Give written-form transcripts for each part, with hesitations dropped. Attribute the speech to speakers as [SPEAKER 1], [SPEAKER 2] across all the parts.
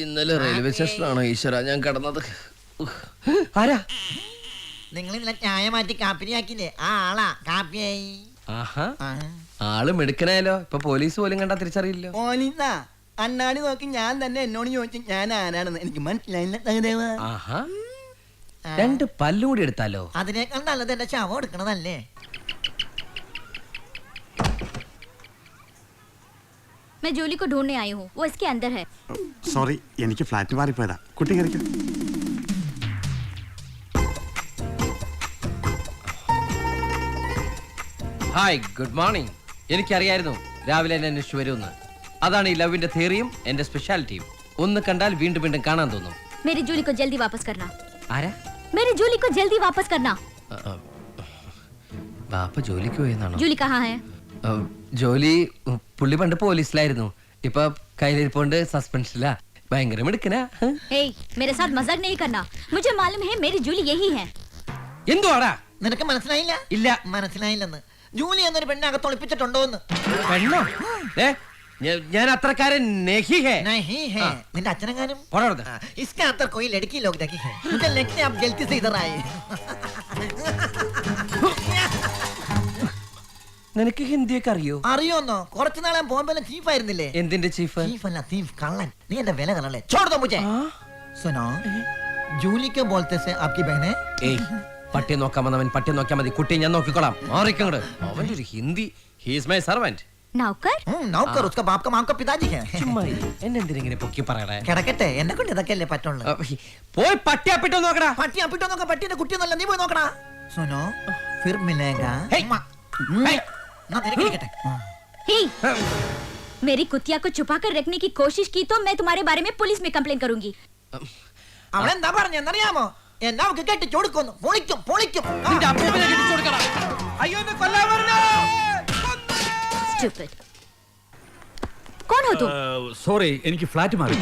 [SPEAKER 1] ഇന്നലെ റെയിൽവേ സ്റ്റേഷനിലാണോ ഈശ്വര ഞാൻ കിടന്നത്? ആരാ
[SPEAKER 2] നിങ്ങൾ ഇന്നലെ ചായ മാറ്റി കാപ്പിരിയാക്കില്ലേ? ആ ആളാ കാപ്പിയായി.
[SPEAKER 1] ആഹാ, ആള് മിടുക്കനായാലോ. ഇപ്പൊ പോലീസ് പോലും കണ്ടാ തിരിച്ചറിയില്ലോ.
[SPEAKER 2] പോലീസാ? അണ്ണാടി നോക്കി ഞാൻ തന്നെ എന്നോട് ചോദിച്ചു ഞാൻ ആരാണെന്ന്. എനിക്ക് മനസ്സിലായില്ല സഹദേവ.
[SPEAKER 1] ആഹാ, രണ്ട് പല്ലും കൂടി എടുത്താലോ?
[SPEAKER 2] അതിനേക്കാൾ നല്ലത് എന്റെ ശവം എടുക്കണതല്ലേ?
[SPEAKER 3] मैं जूली को ढूंढने आई हूँ, वो इसके अंदर है।
[SPEAKER 4] സോറി, എനിക്ക് ഫ്ലാറ്റ് മാറിപ്പോയതാ. കുട്ടി കറിക്കോ.
[SPEAKER 1] Hi, good morning. എനിക്കറിയായിരുന്നു രാവിലെ എന്നെ അന്വേഷിച്ചു വരുമെന്ന്. അതാണ് ഈ ലവിന്റെ തിയറിയും എന്റെ സ്പെഷ്യാലിറ്റിയും. ഒന്ന് കണ്ടാൽ വീണ്ടും വീണ്ടും കാണാൻ തോന്നും.
[SPEAKER 3] मेरी जूली को जल्दी वापस करना।
[SPEAKER 1] ആരാ?
[SPEAKER 3] मेरी जूली को जल्दी वापस करना।
[SPEAKER 1] ബാപ്പ ജോലിക്ക് പോയെന്നാണോ?
[SPEAKER 3] जूली कहाँ है?
[SPEAKER 1] ജോലി പുള്ളി പണ്ട് പോലീസിലായിരുന്നു. ഇപ്പൊ കയ്യിലിരിപ്പോണ്ട് സസ്പെൻഷനിലാ. ഭയങ്കര മിടുക്കനാ.
[SPEAKER 3] हे, मेरे साथ मजाक नहीं करना। मुझे मालूम है मेरी जूली यही है।
[SPEAKER 1] എന്തുവാടാ?
[SPEAKER 2] നിനക്ക് മനസ്സിലായില്ല?
[SPEAKER 1] ഇല്ല.
[SPEAKER 2] മനസ്സിലായില്ലെന്ന്. ജൂലി എന്നൊരു പെണ്ണെ അകത്ത് ഒളിപ്പിച്ചിട്ടുണ്ടോന്ന്.
[SPEAKER 1] പെണ്ണോ? ഞാൻ അത്രക്കാരൻ നഹി ഹേ.
[SPEAKER 2] नहीं है. നിന്റെ അച്ഛനെങ്ങാനും?
[SPEAKER 1] പോടാ.
[SPEAKER 2] इसके अंदर कोई लड़की लोग देखी है. मुझे लगता है आप गलती से इधर आए.
[SPEAKER 1] നിനക്ക് ഹിന്ദിയൊക്കെ അറിയോ?
[SPEAKER 2] അറിയോന്നോ? കുറച്ചു നാളെ ബോംബെയിലെ ചീഫ് ആയിരുന്നില്ലേ?
[SPEAKER 1] എന്തിന്റെ ചീഫ്?
[SPEAKER 2] चीफ अल्लाह चीफ कल्लन. नहीं एंड वेला कल्लन ले. छोड़ दो मुझे. सुनो, जूली के बोलते से आपकी बहन है?
[SPEAKER 1] ഏയ്, പട്ടിയെ നോക്കാൻ വന്നവൻ പട്ടിയെ നോക്കാൻ മതി. കുട്ടിയെ ഞാൻ നോക്കിക്കോളാം. മാറിക്കങ്ങട്. അവന്റെ ഒരു Hindi. He is my servant.
[SPEAKER 3] नौकर?
[SPEAKER 2] नौकर उसका बाप का माम का पिताजी है.
[SPEAKER 1] ചുമ്മാ എന്നെ എന്തിനെ പൊക്കി പറയണേ?
[SPEAKER 2] കിടക്കട്ടെ, എന്നെ കൊണ്ട് ഇതൊക്കെയല്ലേ പറ്റുള്ളൂ.
[SPEAKER 1] പോയി പട്ടിയെ അപ്പിട്ടോ നോക്കടാ.
[SPEAKER 2] പട്ടി അപ്പിട്ടോ നോക്കാം. പട്ടിന്റെ കുട്ടിയൊന്നല്ല, നീ പോയി നോക്കടാ. സുനോ, ഫിർ മിലേഗാ.
[SPEAKER 1] ഹേയ്.
[SPEAKER 2] ना तेरे के
[SPEAKER 3] हे, मेरी कुतिया को छुपा कर रखने की कोशिश की तो मैं तुम्हारे बारे में पुलिस में कंप्लेन करूंगी।
[SPEAKER 2] അവളെന്താ പറഞ്ഞെന്നറിയാമോ? എന്നെ അവൾക്ക് കെട്ടിച്ചു കൊടുക്കുന്നു. പൊളിക്കും പൊളിക്കും.
[SPEAKER 1] നിന്റെ അപ്പൂപ്പനെ കെട്ടിച്ചു കൊടുക്കടാ. അയ്യോ, എന്നെ കൊല്ലാൻ വരണേ.
[SPEAKER 3] Stupid. कौन हो तुम?
[SPEAKER 4] സോറി, എനിക്ക് ഫ്ലാറ്റ് മാറി.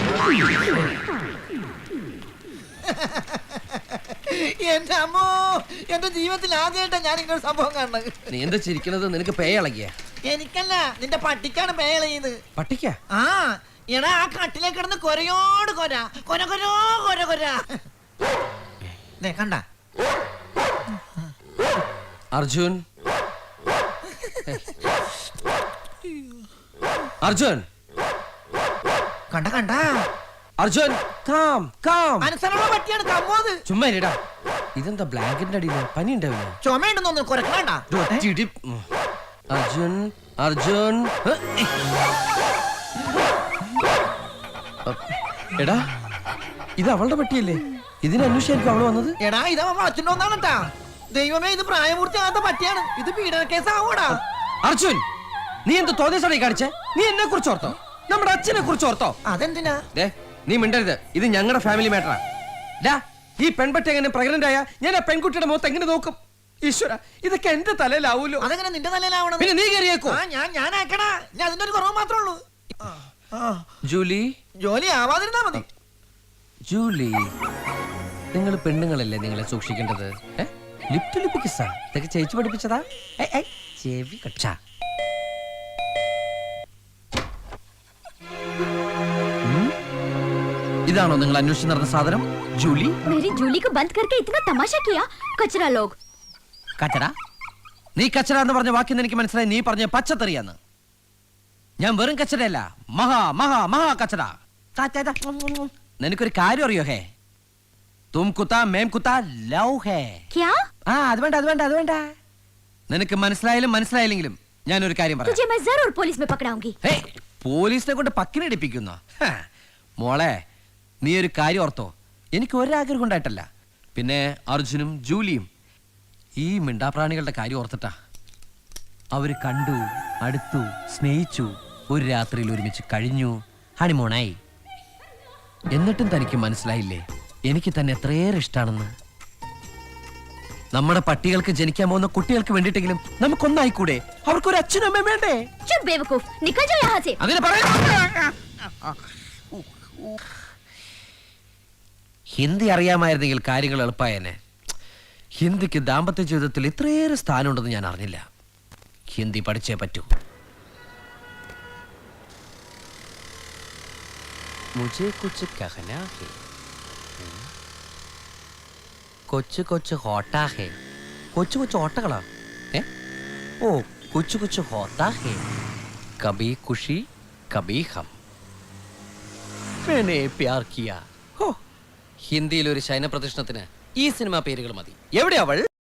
[SPEAKER 2] എന്റെ അമ്മോ, എന്റെ ജീവിതത്തിൽ ആദ്യമായിട്ടാ ഞാൻ ഇങ്ങനെ സംഭവം കാണുന്നത്.
[SPEAKER 1] നീ എന്താ ചിരിക്കണത്? നിനക്ക് പേ ഇളകിയ?
[SPEAKER 2] എനിക്കല്ല, നിന്റെ പട്ടിക്കാണ് പേളയത്.
[SPEAKER 1] പട്ടിക്കാ?
[SPEAKER 2] ആ, എടാ ആ കട്ടിലേക്ക് കിടന്ന് കൊരയോട് കൊര കൊര കൊരോ കൊര കൊര. കണ്ട
[SPEAKER 1] അർജുൻ, അർജുൻ,
[SPEAKER 2] കണ്ട കണ്ട
[SPEAKER 1] അർജുൻ, കാം കാം.
[SPEAKER 2] അനുസരണ പട്ടിയാണ് കമ്മോത്.
[SPEAKER 1] ചുമ്മാ ഇരിടാ. ഇതെന്താ ബ്ലാങ്കറ്റിന്റെ അടിയില്? പനി ഉണ്ടാവില്ല?
[SPEAKER 2] ചുമയുണ്ടെന്നൊന്നും കൊരക്കണ്ട.
[SPEAKER 1] അർജുൻ, അർജുൻ. എടാ, ഇത് അവളുടെ പട്ടിയല്ലേ? ഇതിനെ അന്വേഷിച്ചായിരിക്കും അവള് വന്നത്.
[SPEAKER 2] എടാ, ഇത് അവൻ വളച്ചിട്ടുണ്ടോന്നാണ്. ദൈവമേ, ഇത് പ്രായപൂർത്തിയാകാത്ത പട്ടിയാണ്. ഇത് പീഡന കേസ് ആവൂടാ.
[SPEAKER 1] അർജുൻ, നീ എന്ത് തോന്നിയ കാണിച്ചേ? നീ എന്നെ കുറിച്ച് ഓർത്തോ? നമ്മുടെ അച്ഛനെ കുറിച്ച് ഓർത്തോ?
[SPEAKER 2] അതെന്തിനാ?
[SPEAKER 1] നീ മിണ്ടരുത്. ഇത് ഞങ്ങളുടെ ഫാമിലി മാറ്ററാ. ഈ പെൺപട്ടി എങ്ങനെ പ്രഗ്നന്റ് ആയ ഞാൻ ആ പെൺകുട്ടിയുടെ മുഖത്ത് എങ്ങനെ നോക്കും? ഈശ്വര, ഇതൊക്കെ എന്റെ തലയിലാവൂലോ.
[SPEAKER 2] അതെങ്ങനെ നിന്റെ തലയിലാവണം?
[SPEAKER 1] പിന്നെ നീ കയറിയേക്കോ?
[SPEAKER 2] ഞാൻ ആക്കടാ. ഞാൻ അതിന്റെ ഒരു കുറവ് മാത്രമേ ഉള്ളൂ.
[SPEAKER 1] ജൂലി,
[SPEAKER 2] ജോലി ആവാതിരുന്നാ മതി.
[SPEAKER 1] ജൂലി, നിങ്ങൾ പെണ്ണുങ്ങളല്ലേ നിങ്ങളെ സൂക്ഷിക്കേണ്ടത്. ലിപ് ടു ലിപ് കിസ്സാ ഇതൊക്കെ ചേച്ചി പഠിപ്പിച്ചതാ? ചെവി കക്ഷ. ഇതാണോ നിങ്ങൾ അന്വേഷിച്ച് നടന്ന സാധനം? ജൂലി?
[SPEAKER 3] मेरी जूली को बंद करके इतना तमाशा किया, कचरा लोग.
[SPEAKER 1] കച്ചറ? നീ കച്ചറ എന്ന് പറഞ്ഞ വാക്കിന്ന് എനിക്ക് മനസ്സിലായി നീ പറഞ്ഞ പച്ചത്തറിയാന്ന്. ഞാൻ വെറും കച്ചറയല്ല, മഹാ മഹാ മഹാ കച്ചറ. നിനക്കൊരു കാര്യം അറിയോ? ഹേ, തും കുത്താ മേം കുത്താ ലവ് ഹേ.
[SPEAKER 3] क्या?
[SPEAKER 1] അത് വേണ്ട, അത് വേണ്ട, അത് വേണ്ട. നിനക്ക് മനസ്സിലായാലും മനസ്സിലായില്ലെങ്കിലും ഞാനൊരു കാര്യം പറയാം.
[SPEAKER 3] तुझे मैं जरूर पुलिस में पकड़ाऊंगी.
[SPEAKER 1] പോലീസിനെ കൊണ്ട് പക്കിനടിപ്പിക്കുന്നു. മോളെ, നീ ഒരു കാര്യം ഓർത്തോ, എനിക്ക് ഒരാഗ്രഹം ഉണ്ടായിട്ടല്ല. പിന്നെ അർജുനും ജൂലിയും ഈ മിണ്ടാപ്രാണികളുടെ കാര്യം ഓർത്തിട്ടാ. അവര് കണ്ടു, അടുത്തു, സ്നേഹിച്ചു, ഒരു രാത്രിയിൽ ഒരുമിച്ച് കഴിഞ്ഞു, ഹണിമൂണായി. എന്നിട്ടും തനിക്ക് മനസ്സിലായില്ലേ എനിക്ക് തന്നെ എത്രയേറെ ഇഷ്ടാണെന്ന്? നമ്മുടെ പട്ടികൾക്ക് ജനിക്കാൻ പോകുന്ന കുട്ടികൾക്ക് വേണ്ടിട്ടെങ്കിലും നമുക്കൊന്നായിക്കൂടെ? അവർക്കൊരു അച്ഛനും അമ്മയും വേണ്ടേ?
[SPEAKER 3] चुप बेवकूफ, निकल जाओ यहाँ से.
[SPEAKER 1] അതിനെ ഹിന്ദി അറിയാമായിരുന്നെങ്കിൽ കാര്യങ്ങൾ എളുപ്പമായേനെ. ഹിന്ദിക്ക് ദാമ്പത്യ ജീവിതത്തിൽ ഇത്രയേറെ സ്ഥാനമുണ്ടെന്ന് ഞാൻ അറിഞ്ഞില്ല. ഹിന്ദി പഠിച്ചേ പറ്റൂ. മുझേ കുച്ച് കഹനാ ഹേ കൊച്ചു കൊച്ചു ഹോട്ടാ ഹേ കൊച്ചു കൊച്ചു ഓട്ടകളാ ഏ ഓ കൊച്ചു കൊച്ചു ഹോത്താ ഹേ കബി ഖുഷി കബി ഹം मैंने प्यार किया ഹോ ഹിന്ദിയിൽ ഒരു ശയന പ്രദർശനത്തിന് ഈ സിനിമ പേരുകൾ മതി എവിടെ അവൾ